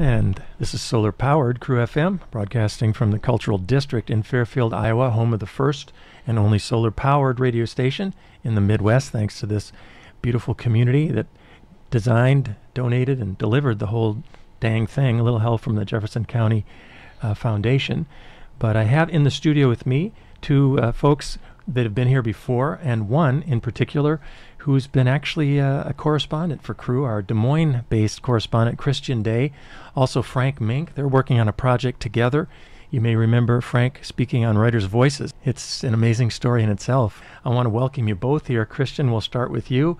And this is Solar Powered KRUU FM, broadcasting from the Cultural District in Fairfield, Iowa, home of the first and only solar-powered radio station in the Midwest, thanks to this beautiful community that designed, donated, and delivered the whole dang thing. A little help from the Jefferson County Foundation. But I have in the studio with me two folks that have been here before, and one in particular who's been actually a correspondent for KRUU, our Des Moines-based correspondent, Kristian Day, also Frank Meeink. They're working on a project together. You may remember Frank speaking on Writers' Voices. It's an amazing story in itself. I want to welcome you both here. Kristian, we'll start with you.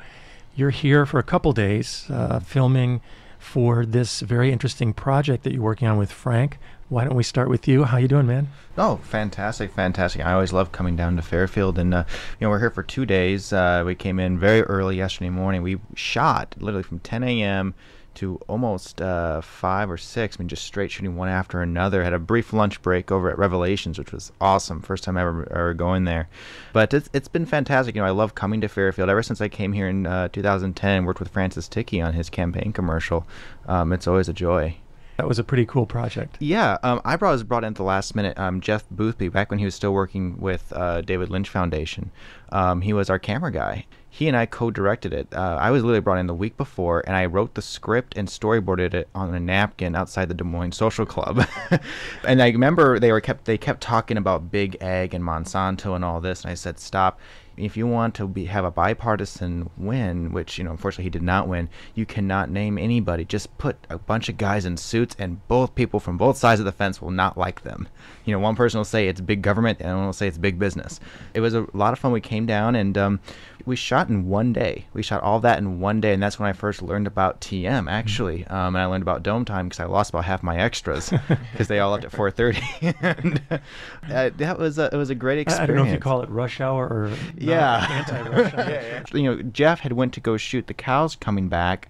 You're here for a couple days filming for this very interesting project that you're working on with Frank. Why don't we start with you? How you doing, man? Oh, fantastic, fantastic. I always love coming down to Fairfield, and we're here for 2 days. We came in very early yesterday morning. We shot literally from 10 a.m. to almost 5 or 6. I mean, just straight shooting one after another. Had a brief lunch break over at Revelations, which was awesome. First time ever going there. But it's been fantastic. I love coming to Fairfield. Ever since I came here in 2010 and worked with Francis Ticky on his campaign commercial, it's always a joy. That was a pretty cool project. Yeah, I was brought in at the last minute. Jeff Boothby, back when he was still working with David Lynch Foundation, he was our camera guy. He and I co-directed it. I was literally brought in the week before, and I wrote the script and storyboarded it on a napkin outside the Des Moines Social Club. And I remember they kept talking about Big Ag and Monsanto and all this, and I said, stop. If you want to have a bipartisan win, which, unfortunately he did not win, you cannot name anybody. Just put a bunch of guys in suits, and both people from both sides of the fence will not like them. One person will say it's big government, and one will say it's big business. It was a lot of fun. We came down, and we shot in one day. We shot all that in one day, and that's when I first learned about TM, actually. And I learned about dome time because I lost about half my extras because they all left at 4:30. And it was a great experience. I don't know if you call it rush hour or anti-rush hour. Yeah. Jeff had went to go shoot the cows coming back.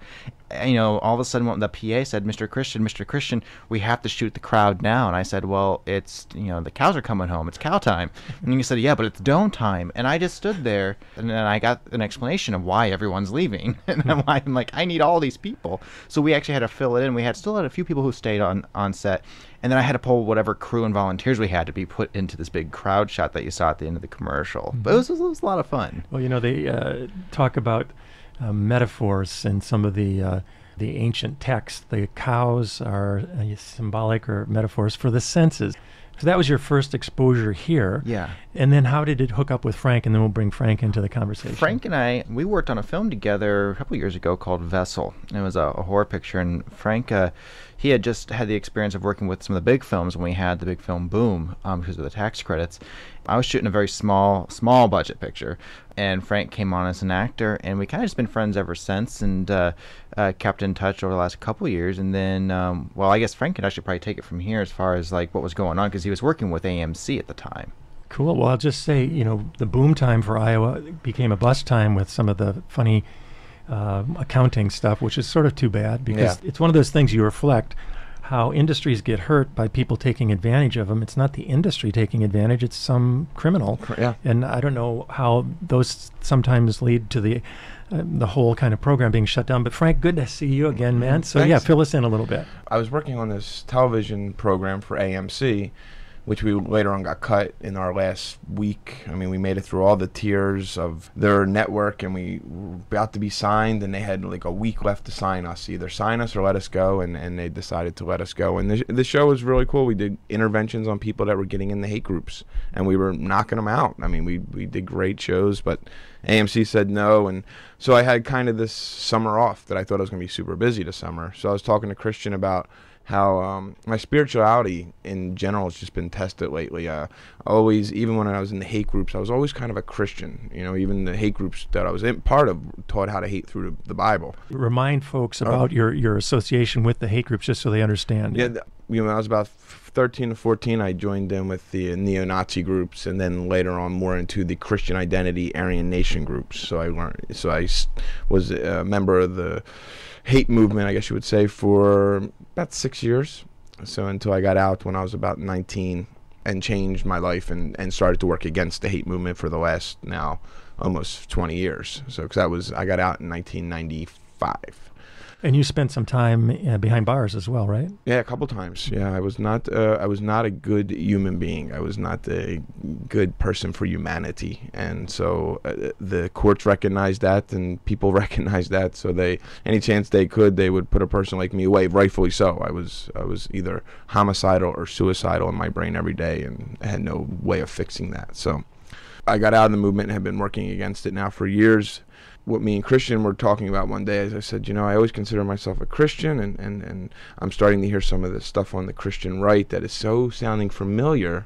All of a sudden the PA said, Mr. Kristian, we have to shoot the crowd now. And I said, well, it's, the cows are coming home. It's cow time. And he said, yeah, but it's dome time. And I just stood there, and then I got an explanation of why everyone's leaving. And I'm like, I need all these people. So we actually had to fill it in. We still had a few people who stayed on set. And then I had to pull whatever crew and volunteers we had to be put into this big crowd shot that you saw at the end of the commercial. But it was a lot of fun. Well, they talk about metaphors in some of the ancient texts. The cows are symbolic or metaphors for the senses. So that was your first exposure here. Yeah. And then how did it hook up with Frank? And then we'll bring Frank into the conversation. Frank and I, we worked on a film together a couple years ago called Vessel. It was a horror picture, and Frank, he had just had the experience of working with some of the big films when we had the big film boom because of the tax credits. I was shooting a very small budget picture, and Frank came on as an actor, and we kind of just been friends ever since, and kept in touch over the last couple of years. And then, I guess Frank could actually probably take it from here as far as like what was going on, because he was working with AMC at the time. Cool. Well, I'll just say, the boom time for Iowa became a bust time with some of the funny accounting stuff, which is sort of too bad, because it's one of those things you reflect how industries get hurt by people taking advantage of them. It's not the industry taking advantage, it's some criminal. Yeah. And I don't know how those sometimes lead to the whole kind of program being shut down. But Frank, good to see you again, man. So Thanks. Fill us in a little bit. I was working on this television program for AMC, which we later on got cut in our last week. I mean, we made it through all the tiers of their network, and we were about to be signed, and they had like a week left to sign us. Either sign us or let us go, and they decided to let us go. And the show was really cool. We did interventions on people that were getting in the hate groups, and we were knocking them out. I mean, we did great shows, but AMC said no, and so I had kind of this summer off that I thought I was going to be super busy this summer. So I was talking to Kristian about how my spirituality in general has just been tested lately. Always, even when I was in the hate groups, I was always kind of a Christian. Even the hate groups that I was part of taught how to hate through the Bible. Remind folks about your association with the hate groups, just so they understand. Yeah, when I was about 13 to 14, I joined in with the neo-Nazi groups, and then later on more into the Christian identity Aryan Nation groups. So I was a member of the hate movement, I guess you would say, for about 6 years. So until I got out when I was about 19 and changed my life and started to work against the hate movement for the last now almost 20 years. So because I got out in 1995. And you spent some time behind bars as well, right? Yeah, a couple times. Yeah, I was not a good human being. I was not a good person for humanity, and so the courts recognized that, and people recognized that. So any chance they could, they would put a person like me away. Rightfully so. I was either homicidal or suicidal in my brain every day, and I had no way of fixing that. So I got out of the movement and have been working against it now for years. What me and Kristian were talking about one day is I said, I always consider myself a Christian, and I'm starting to hear some of the stuff on the Christian right that is so sounding familiar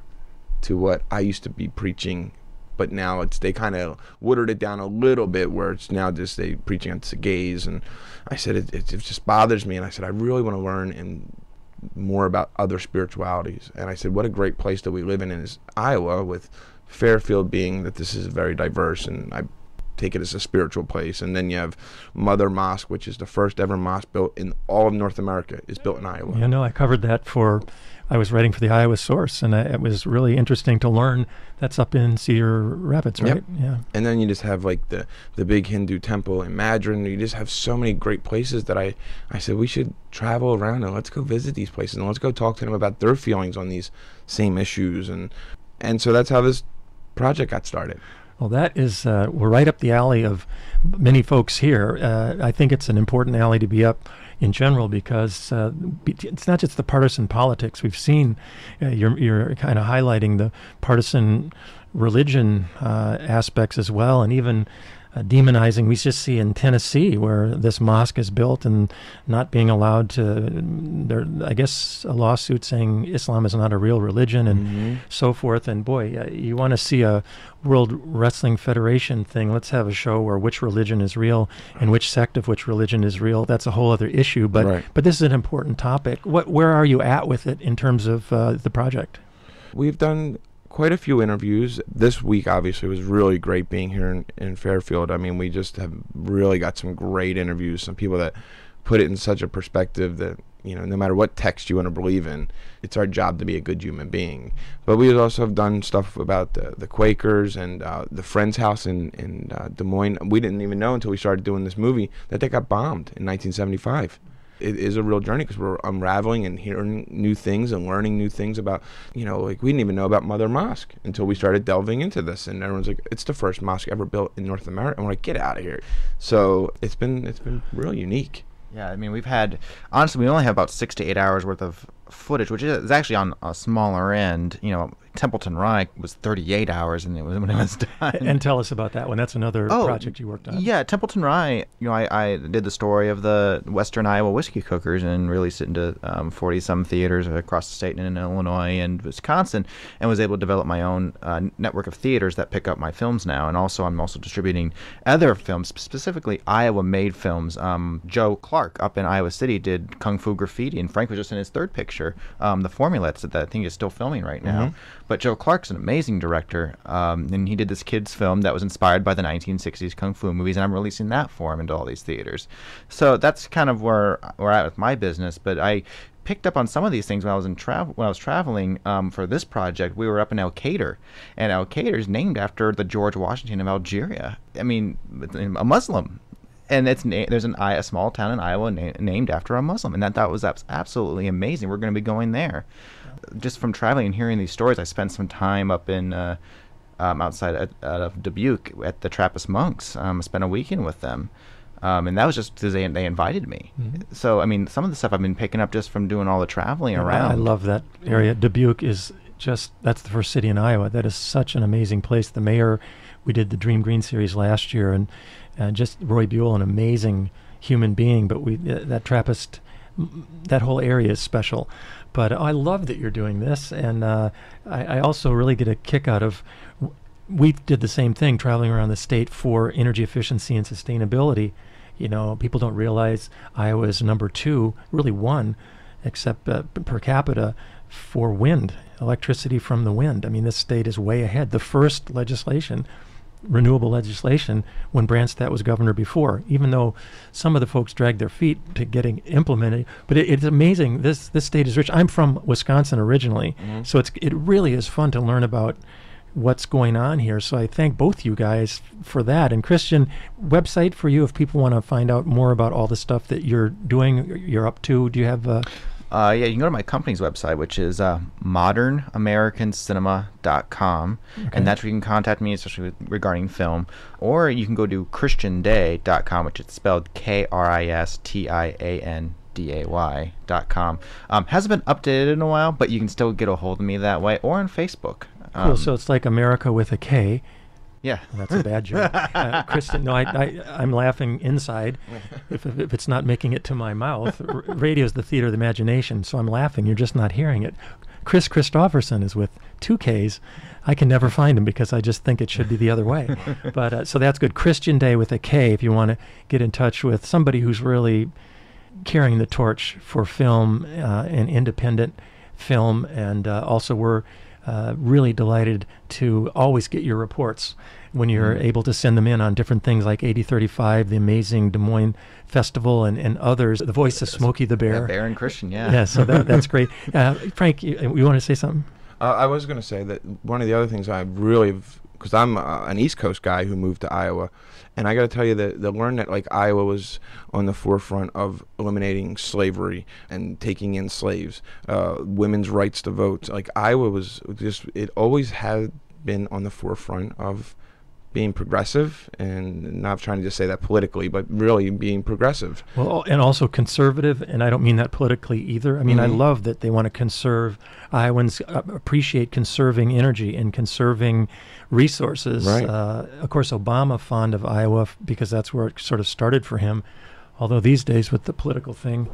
to what I used to be preaching, but now they kind of watered it down a little bit, where it's now just they preaching against the gays. And I said, it just bothers me, and I said, I really want to learn more about other spiritualities. And I said, what a great place that we live in is Iowa, with Fairfield being that this is very diverse, and I take it as a spiritual place. And then you have Mother Mosque, which is the first ever mosque built in all of North America, is built in Iowa. I covered that I was writing for the Iowa Source, and it was really interesting to learn that's up in Cedar Rapids, right? Yep. Yeah. And then you just have like the big Hindu temple in Madron. You just have so many great places that I said we should travel around and let's go visit these places and let's go talk to them about their feelings on these same issues. And so that's how this project got started. Well, that is, we're right up the alley of many folks here. I think it's an important alley to be up in general because it's not just the partisan politics. We've seen, you're kind of highlighting the partisan religion aspects as well, and even demonizing. We just see in Tennessee where this mosque is built and not being allowed to, I guess a lawsuit saying Islam is not a real religion and so forth. And boy, you want to see a World Wrestling Federation thing. Let's have a show where which religion is real and which sect of which religion is real. That's a whole other issue, but this is an important topic. Where are you at with it in terms of the project? We've done quite a few interviews. This week obviously was really great being here in Fairfield. I mean, we just have really got some great interviews, some people that put it in such a perspective that, no matter what text you want to believe in, it's our job to be a good human being. But we also have done stuff about the Quakers and the Friends House in Des Moines. We didn't even know until we started doing this movie that they got bombed in 1975. It is a real journey because we're unraveling and hearing new things and learning new things about, like we didn't even know about Mother Mosque until we started delving into this. And everyone's like, it's the first mosque ever built in North America. And we're like, get out of here. So it's been real unique. Yeah, I mean, honestly, we only have about 6 to 8 hours worth of footage, which is actually on a smaller end. Templeton Rye was 38 hours when it was done. And tell us about that one. That's another project you worked on. Yeah, Templeton Rye, I did the story of the Western Iowa whiskey cookers and released it into 40-some theaters across the state and in Illinois and Wisconsin, and was able to develop my own network of theaters that pick up my films now. And also I'm also distributing other films, specifically Iowa-made films. Joe Clark up in Iowa City did Kung Fu Graffiti, and Frank was just in his third picture, The Formula, that I think is still filming right now. But Joe Clark's an amazing director, and he did this kids film that was inspired by the 1960s Kung Fu movies, and I'm releasing that for him into all these theaters. So that's kind of where we're at with my business. But I picked up on some of these things when I was traveling for this project. We were up in El Kader, and El Kader is named after the George Washington of Algeria. I mean, a Muslim. And there's a small town in Iowa named after a Muslim, and that was absolutely amazing. We're going to be going there. Just from traveling and hearing these stories, I spent some time up in outside of Dubuque at the Trappist monks. I spent a weekend with them, and that was just because they invited me. So, I mean, some of the stuff I've been picking up just from doing all the traveling around. I love that area. Dubuque is that's the first city in Iowa. That is such an amazing place. The mayor, we did the Dream Green series last year, and just Roy Buell, an amazing human being. But that Trappist, that whole area is special. But I love that you're doing this, and I also really get a kick out of. We did the same thing, traveling around the state for energy efficiency and sustainability. People don't realize Iowa is number 2, really 1, except per capita for wind, electricity from the wind. I mean, this state is way ahead. The first renewable legislation, when Branstad was governor before, even though some of the folks dragged their feet to getting implemented. But it's amazing. This state is rich. I'm from Wisconsin originally, so it really is fun to learn about what's going on here. So I thank both you guys for that. And Kristian, website for you if people want to find out more about all the stuff that you're doing, you're up to. Do you have yeah, you can go to my company's website, which is modernamericancinema.com, and that's where you can contact me, especially regarding film. Or you can go to christianday.com, which is spelled KRISTIANDAY.com. Hasn't been updated in a while, but you can still get a hold of me that way, or on Facebook. Cool. So it's like America with a K. Yeah. Well, that's a bad joke. Kristian, no, I'm laughing inside if it's not making it to my mouth. Radio is the theater of the imagination, so I'm laughing. You're just not hearing it. Chris Christopherson is with 2 Ks. I can never find him because I just think it should be the other way. But so that's good. Kristian Day with a K if you want to get in touch with somebody who's really carrying the torch for film and independent film. And also we're really delighted to always get your reports when you're able to send them in on different things like 8035, the amazing Des Moines Festival, and others. The voice of Smokey the Bear. Bear and Kristian, yeah. Yeah, so that's great. Frank, you want to say something? I was going to say that one of the other things I really, because I'm an East Coast guy who moved to Iowa, and I got to tell you that learn that like Iowa was on the forefront of eliminating slavery and taking in slaves, women's rights to vote. Like Iowa was just, it always had been on the forefront of being progressive, and not trying to just say that politically, but really being progressive. Well, and also conservative, and I don't mean that politically either. I mean, I love that they want to conserve. Iowans appreciate conserving energy and conserving resources. Right. Of course, Obama fond of Iowa because that's where it sort of started for him. Although these days with the political thing,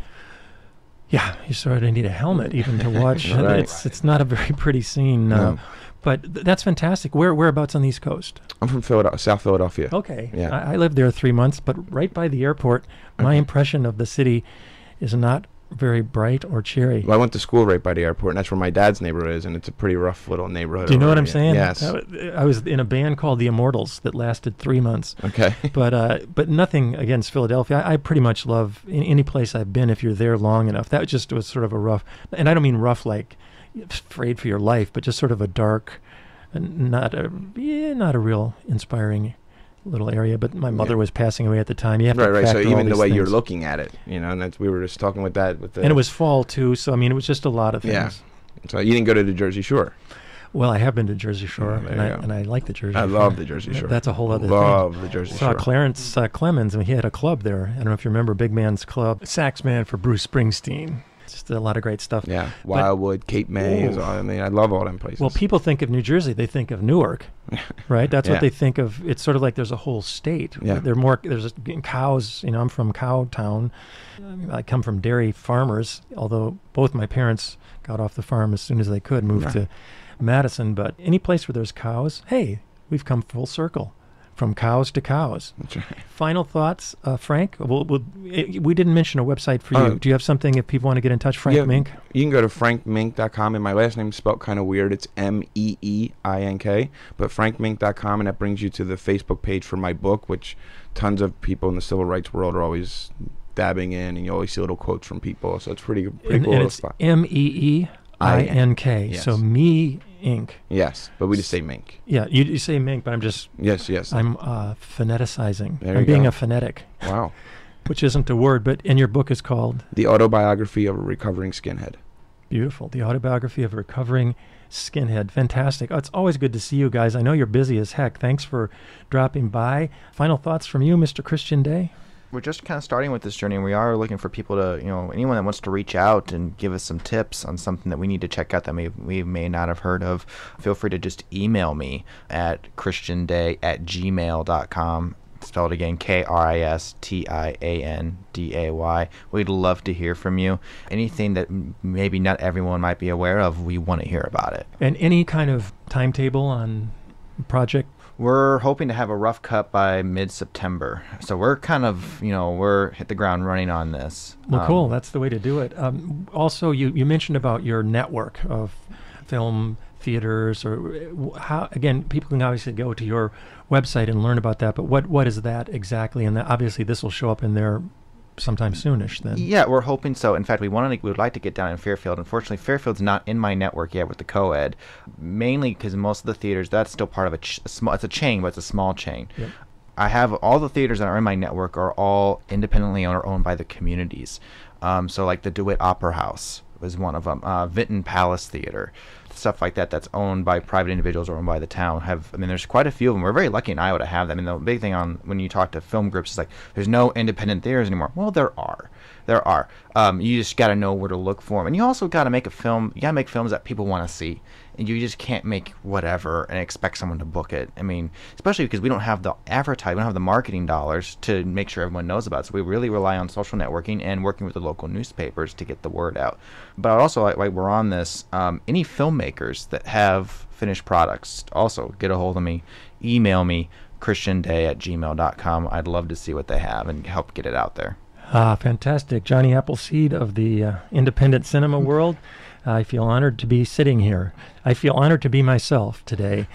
yeah, you sort of need a helmet even to watch. Right. It's not a very pretty scene. No. But that's fantastic. Whereabouts on the East Coast? I'm from South Philadelphia. Okay. Yeah. I lived there 3 months, but right by the airport. My impression of the city is not very bright or cheery. Well, I went to school right by the airport, and that's where my dad's neighborhood is, and it's a pretty rough little neighborhood. Do you know what I'm saying? Yes. I was in a band called the Immortals that lasted 3 months. Okay. But nothing against Philadelphia. I pretty much love any place I've been if you're there long enough. That just was sort of a rough, and I don't mean rough like afraid for your life, but just sort of a dark, not a real inspiring little area. But my mother was passing away at the time. You have to Right. So factor all even the these way you're things. looking at it, and that's, we were just talking with that. And it was fall too, so I mean, it was just a lot of things. Yeah. So you didn't go to the Jersey Shore? Well, I have been to Jersey Shore, There you go. and I like the Jersey Shore. I love the Jersey Shore. That's a whole other Love thing. the Jersey Saw Shore. Clarence Clemens, and he had a club there. I don't know if you remember Big Man's Club. Sax man for Bruce Springsteen. Just a lot of great stuff. Yeah, Wildwood, Cape May. I mean, I love all them places. Well, people think of New Jersey, they think of Newark, right? That's what Yeah. they think of. It's sort of like there's a whole state. Yeah. There's cows. I'm from Cow Town. I come from dairy farmers, although both my parents got off the farm as soon as they could, moved to Madison. But any place where there's cows, hey, we've come full circle. From cows to cows. That's right. Final thoughts, Frank? We didn't mention a website for you. Do you have something if people want to get in touch? Frank Meeink? You can go to frankmeeink.com, and my last name's spelled kind of weird. It's Meeink, but frankmeeink.com, and that brings you to the Facebook page for my book, which tons of people in the civil rights world are always dabbing in, and you always see little quotes from people. So it's pretty cool. And little it's spot. Meeink. Yes. So Meeink. Yes, but we just say Meeink. Yeah, you say Meeink, but I'm just... Yes. I'm phoneticizing. There I'm you being go. a phonetic. Wow. Which isn't a word, but and your book is called? The Autobiography of a Recovering Skinhead. Beautiful. The Autobiography of a Recovering Skinhead. Fantastic. Oh, it's always good to see you guys. I know you're busy as heck. Thanks for dropping by. Final thoughts from you, Mr. Kristian Day? We're just kind of starting with this journey. We are looking for people to, anyone that wants to reach out and give us some tips on something that we need to check out that we may not have heard of. Feel free to just email me at christianday@gmail.com. Spelled again, KRISTIANDAY. We'd love to hear from you. Anything that maybe not everyone might be aware of, we want to hear about it. And any kind of timetable on project? We're hoping to have a rough cut by mid-September. So we're kind of, we're hit the ground running on this. Well, cool. That's the way to do it. Also, you mentioned about your network of film theaters, or how, again, people can obviously go to your website and learn about that, but what is that exactly? And obviously this will show up in their sometime soonish then. Yeah, we're hoping so. In fact, we would like to get down in Fairfield. Unfortunately, Fairfield's not in my network yet with the co-ed, mainly because most of the theaters, that's still part of it's a chain, but it's a small chain. Yep. I have all the theaters that are in my network are all independently owned by the communities. So like the DeWitt Opera House was one of them, Vinton Palace Theater, stuff like that that's owned by private individuals or owned by the town. There's quite a few of them. We're very lucky in Iowa to have them. The big thing when you talk to film groups is like, there's no independent theaters anymore. Well, there are. You just got to know where to look for them. And you also got to make a film. You got to make films that people want to see. And you just can't make whatever and expect someone to book it. Especially because we don't have the advertising, we don't have the marketing dollars to make sure everyone knows about it. So we really rely on social networking and working with the local newspapers to get the word out. But also, while we're on this, any filmmakers that have finished products, also get a hold of me, email me, kristianday@gmail.com. I'd love to see what they have and help get it out there. Fantastic. Johnny Appleseed of the independent cinema world. I feel honored to be sitting here. I feel honored to be myself today.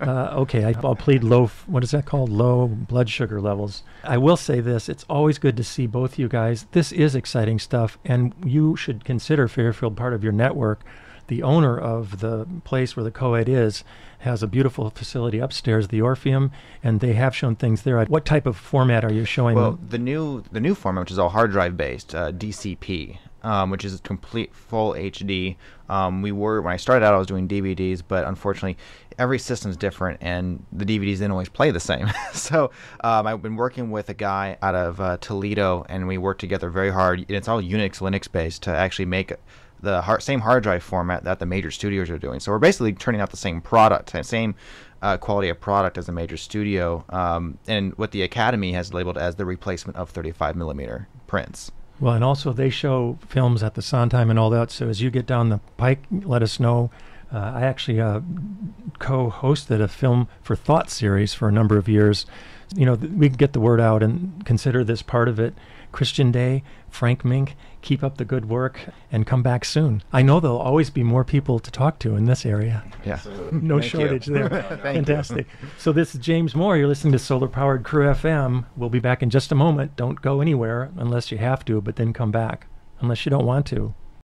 Okay, I'll plead what is that called? Low blood sugar levels. I will say this, it's always good to see both you guys. This is exciting stuff, and you should consider Fairfield part of your network. The owner of the place where the co-ed is has a beautiful facility upstairs, the Orpheum, and they have shown things there. What type of format are you showing them? The new format, which is all hard drive based, DCP, which is complete full HD. When I started out, I was doing DVDs, but unfortunately, every system's different, and the DVDs didn't always play the same. So I've been working with a guy out of Toledo, and we work together very hard. And it's all Unix, Linux based to actually make the same hard drive format that the major studios are doing. So we're basically turning out the same product, same quality of product as a major studio, and what the Academy has labeled as the replacement of 35 millimeter prints. Well, and also they show films at the Sondheim and all that, so as you get down the pike, let us know. I actually co-hosted a Film for Thought series for a number of years. We can get the word out and consider this part of it. Kristian Day, Frank Meeink, keep up the good work and come back soon. I know there'll always be more people to talk to in this area. Yeah. No shortage there. Fantastic. So this is James Moore. You're listening to Solar Powered KRUU FM. We'll be back in just a moment. Don't go anywhere unless you have to, but then come back unless you don't want to.